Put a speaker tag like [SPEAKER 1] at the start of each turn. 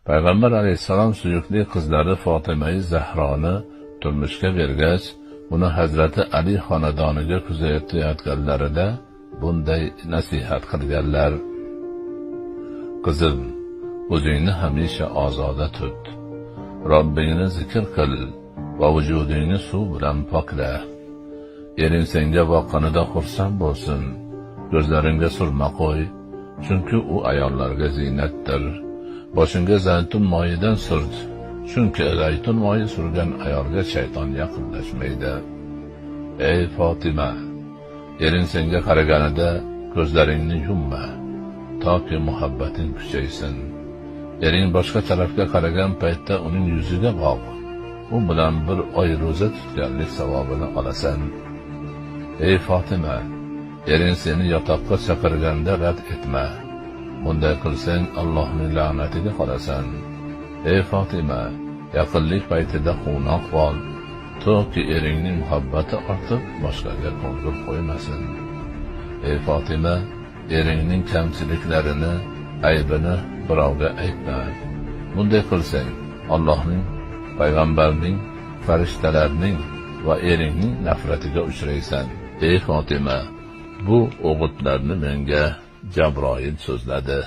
[SPEAKER 1] Payg'ambar alayhissalom suyukli qizlari Fotima Zahroni turmushga bergach, uni Hazrati Ali xonadoniga kuzatayotganlarida bunday nasihat qilganlar: Qizim, o'zingni hamisha ozoda tut. Robbingni zikr qil va vujudingni suv bilan pokla. Ering senga boqqanida xursand bo'lsin. Ko'zlaringga surma qo'y, chunki u ayollarga ziynatdir. Boshingga zaytun moyidan surt, chunki zaytun moyi surgan ayolga shayton yaqinlashmaydi. Ey Fotima, ering senga qaraganida ko'zlaringni yumma, toki muhabbating kuchaysin. Ering boshqa tarafga qaragan paytda uning yuziga boq. U bilan bir oy ro'za tutganlik savobini olasan. Ey Fotima, ering seni yotoqqa chaqirganda rad etma. Bunday qilsang Allohning la'natiga qolasan. Ey Fotima, yaqinlik paytida quvnoq bo'l, toki eringning muhabbati ortib boshqaga ko'ngil qo'ymasin. Ey Fotima, eringning kamchiliklarini, aybini birovga aytma. Bunday qilsang Allohning, payg'ambarning, farishtalarning va eringning nafratiga uchraysan. Ey Fotima, bu o'g'itlarni menga Jabroil so'zladi.